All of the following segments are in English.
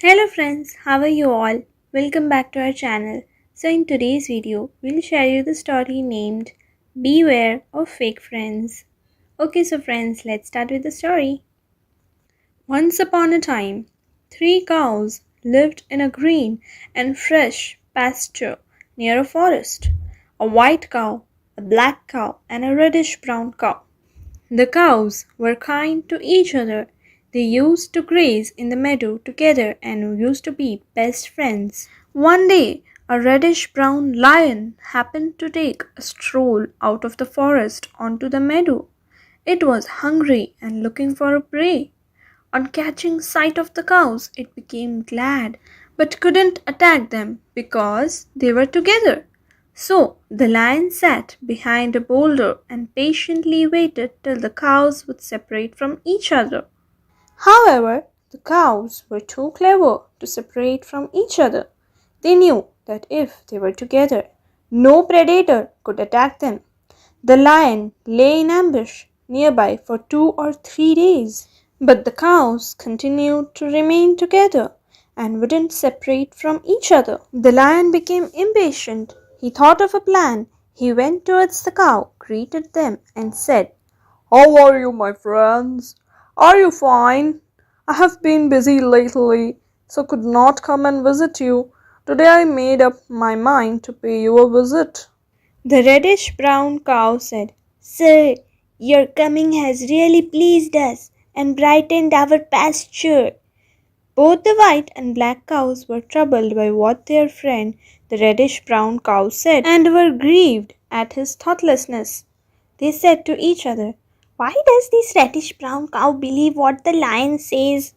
Hello friends, how are you all? Welcome back to our channel. So in today's video, we'll share you the story named Beware of Fake Friends. Okay, so friends, let's start with the story. Once upon a time, three cows lived in a green and fresh pasture near a forest. A white cow, a black cow, and a reddish brown cow. The cows were kind to each other. They used to graze in the meadow together and used to be best friends. One day, a reddish brown lion happened to take a stroll out of the forest onto the meadow. It was hungry and looking for a prey. On catching sight of the cows, it became glad but couldn't attack them because they were together. So the lion sat behind a boulder and patiently waited till the cows would separate from each other. However, the cows were too clever to separate from each other. They knew that if they were together, no predator could attack them. The lion lay in ambush nearby for 2 or 3 days. But the cows continued to remain together and wouldn't separate from each other. The lion became impatient. He thought of a plan. He went towards the cow, greeted them, and said, How are you, my friends? Are you fine? I have been busy lately, so could not come and visit you. Today I made up my mind to pay you a visit. The reddish brown cow said, Sir, your coming has really pleased us and brightened our pasture. Both the white and black cows were troubled by what their friend, the reddish brown cow, said and were grieved at his thoughtlessness. They said to each other, Why does this reddish brown cow believe what the lion says?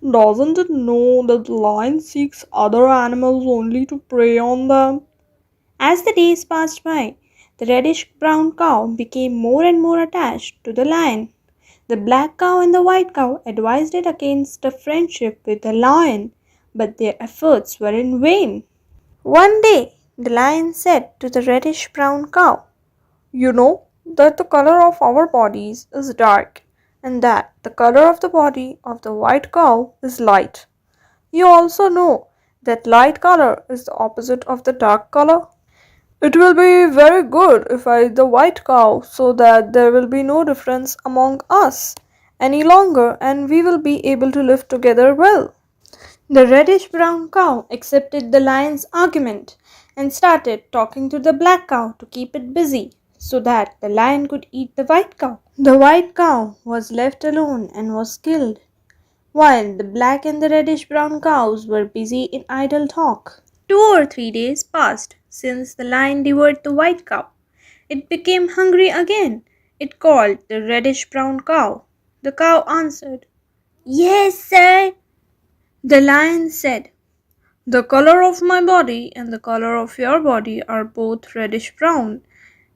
Doesn't it know that the lion seeks other animals only to prey on them? As the days passed by, the reddish brown cow became more and more attached to the lion. The black cow and the white cow advised it against a friendship with the lion, but their efforts were in vain. One day, the lion said to the reddish brown cow, You know that the color of our bodies is dark, and that the color of the body of the white cow is light. You also know that light color is the opposite of the dark color. It will be very good if I eat the white cow so that there will be no difference among us any longer and we will be able to live together well. The reddish brown cow accepted the lion's argument and started talking to the black cow to keep it busy so that the lion could eat the white cow. The white cow was left alone and was killed, while the black and the reddish brown cows were busy in idle talk. 2 or 3 days passed since the lion devoured the white cow. It became hungry again. It called the reddish brown cow. The cow answered, Yes, sir. The lion said, The color of my body and the color of your body are both reddish brown,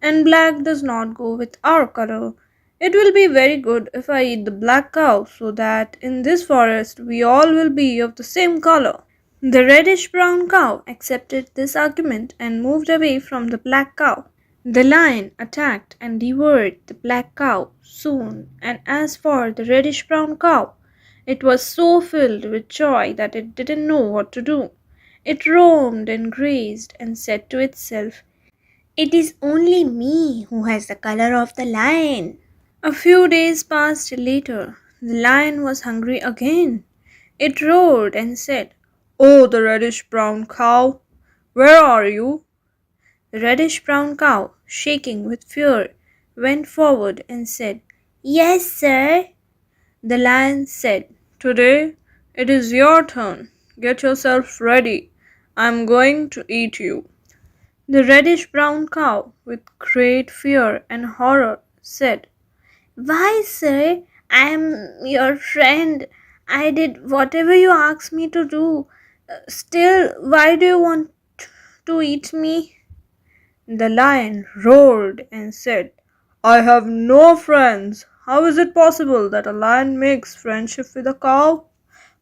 and black does not go with our color. It will be very good if I eat the black cow so that in this forest we all will be of the same color. The reddish brown cow accepted this argument and moved away from the black cow. The lion attacked and devoured the black cow soon, and as for the reddish brown cow, it was so filled with joy that it didn't know what to do. It roamed and grazed and said to itself, It is only me who has the color of the lion. A few days passed later. The lion was hungry again. It roared and said, Oh, the reddish brown cow, where are you? The reddish brown cow, shaking with fear, went forward and said, Yes, sir. The lion said, Today it is your turn. Get yourself ready. I am going to eat you. The reddish brown cow, with great fear and horror, said, Why, sir? I am your friend. I did whatever you asked me to do. Still, why do you want to eat me? The lion roared and said, I have no friends. How is it possible that a lion makes friendship with a cow?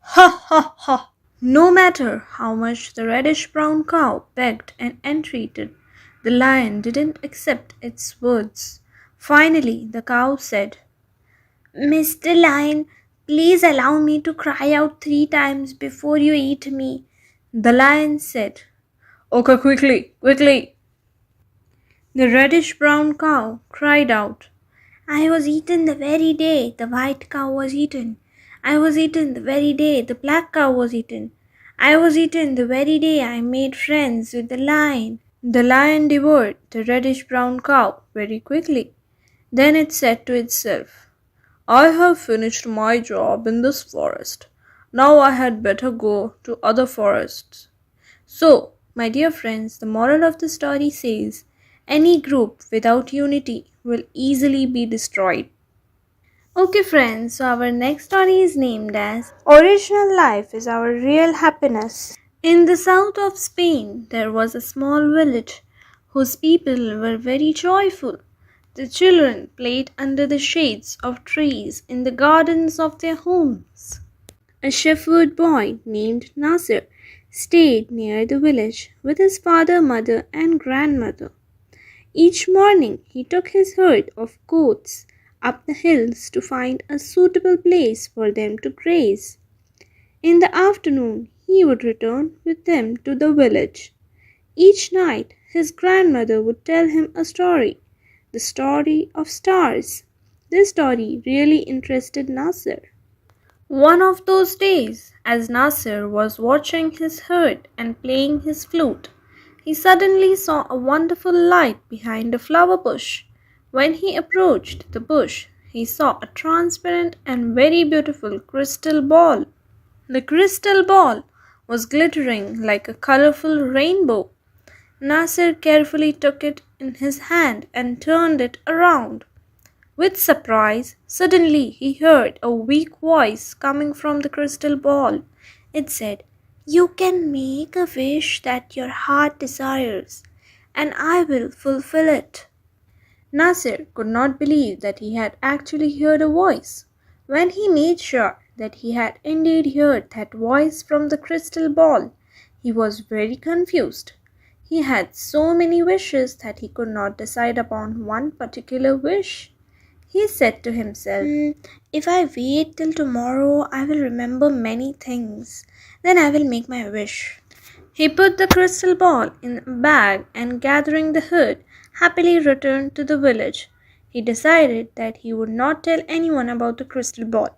Ha ha ha! No matter how much the reddish brown cow begged and entreated, the lion didn't accept its words. Finally, the cow said, Mr. Lion, Please allow me to cry out 3 times before you eat me, the lion said. Okay, quickly, quickly. The reddish brown cow cried out. I was eaten the very day the white cow was eaten. I was eaten the very day the black cow was eaten. I was eaten the very day I made friends with the lion. The lion devoured the reddish brown cow very quickly. Then it said to itself, I have finished my job in this forest. Now I had better go to other forests. So, my dear friends, the moral of the story says any group without unity will easily be destroyed. Okay, friends, so our next story is named as Original life is our real happiness. In the south of Spain, there was a small village whose people were very joyful. The children played under the shades of trees in the gardens of their homes. A shepherd boy named Nasir stayed near the village with his father, mother, and grandmother. Each morning he took his herd of goats up the hills to find a suitable place for them to graze. In the afternoon he would return with them to the village. Each night his grandmother would tell him a story, the story of stars. This story really interested Nasser. One of those days, as Nasser was watching his herd and playing his flute, he suddenly saw a wonderful light behind a flower bush. When he approached the bush, he saw a transparent and very beautiful crystal ball. The crystal ball was glittering like a colorful rainbow. Nasser carefully took it in his hand and turned it around. With surprise, suddenly he heard a weak voice coming from the crystal ball. It said, You can make a wish that your heart desires, and I will fulfill it. Nasir could not believe that he had actually heard a voice. When he made sure that he had indeed heard that voice from the crystal ball, he was very confused. He had so many wishes that he could not decide upon one particular wish. He said to himself, If I wait till tomorrow, I will remember many things. Then I will make my wish. He put the crystal ball in a bag and gathering the herd, happily returned to the village. He decided that he would not tell anyone about the crystal ball.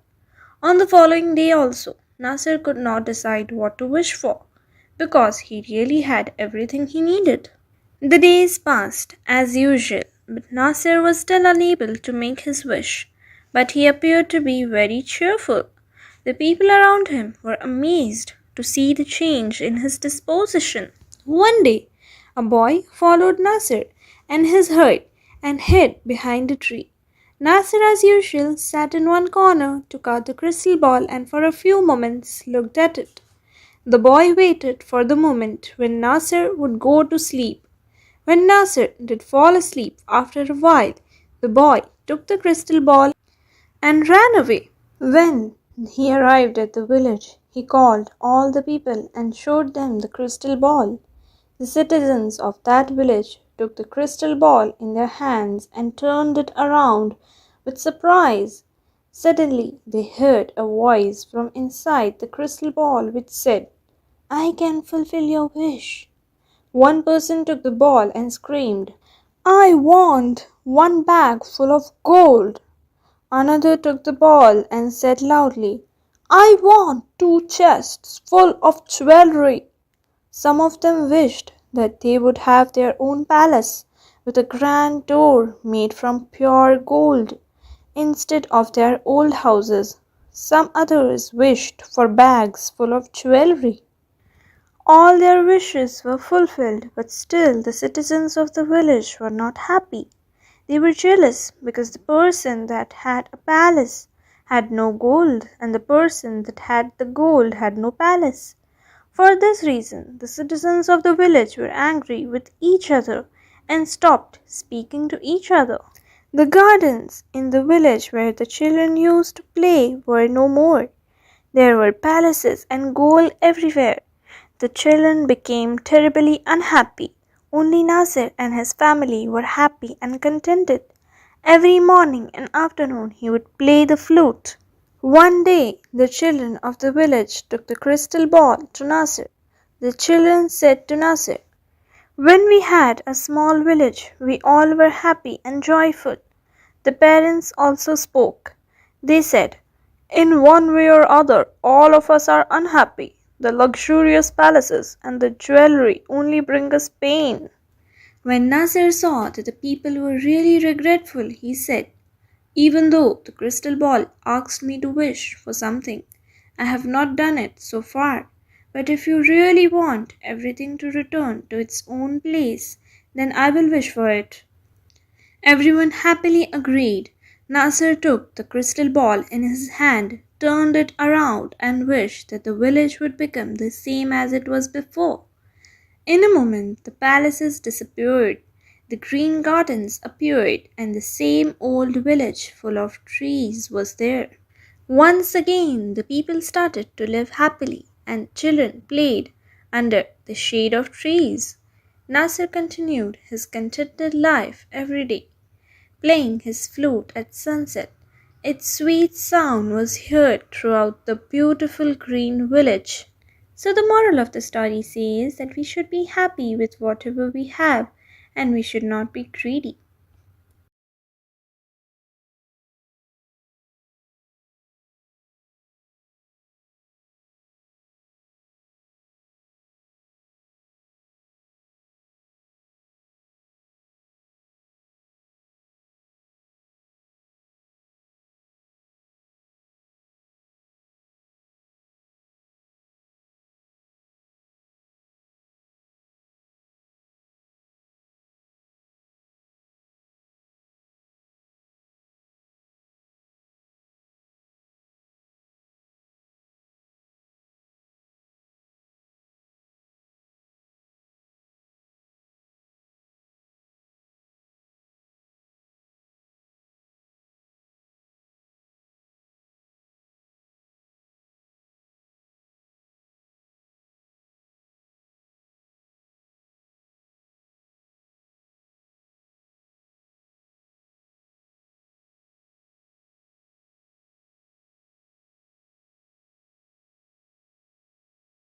On the following day also, Nasser could not decide what to wish for, because he really had everything he needed. The days passed as usual, but Nasser was still unable to make his wish. But he appeared to be very cheerful. The people around him were amazed to see the change in his disposition. One day, a boy followed Nasser and his herd and hid behind a tree. Nasser, as usual, sat in one corner, took out the crystal ball, and for a few moments looked at it. The boy waited for the moment when Nasser would go to sleep. When Nasser did fall asleep after a while, the boy took the crystal ball and ran away. When he arrived at the village, he called all the people and showed them the crystal ball. The citizens of that village took the crystal ball in their hands and turned it around with surprise. Suddenly they heard a voice from inside the crystal ball which said, I can fulfill your wish. One person took the ball and screamed, I want one bag full of gold. Another took the ball and said loudly, I want 2 chests full of jewelry. Some of them wished that they would have their own palace with a grand door made from pure gold instead of their old houses. Some others wished for bags full of jewelry. All their wishes were fulfilled, but still the citizens of the village were not happy. They were jealous because the person that had a palace had no gold, and the person that had the gold had no palace. For this reason, the citizens of the village were angry with each other and stopped speaking to each other. The gardens in the village where the children used to play were no more. There were palaces and gold everywhere. The children became terribly unhappy. Only Nasir and his family were happy and contented. Every morning and afternoon he would play the flute. One day, the children of the village took the crystal ball to Nasir. The children said to Nasir, "When we had a small village, we all were happy and joyful." The parents also spoke. They said, "In one way or other, all of us are unhappy. The luxurious palaces and the jewelry only bring us pain." When Nasser saw that the people were really regretful, he said, "Even though the crystal ball asked me to wish for something, I have not done it so far. But if you really want everything to return to its own place, then I will wish for it." Everyone happily agreed. Nasser took the crystal ball in his hand, turned it around, and wished that the village would become the same as it was before. In a moment, the palaces disappeared, the green gardens appeared, and the same old village full of trees was there. Once again, the people started to live happily, and children played under the shade of trees. Nasser continued his contented life every day, playing his flute at sunset. Its sweet sound was heard throughout the beautiful green village. So, the moral of the story says that we should be happy with whatever we have and we should not be greedy.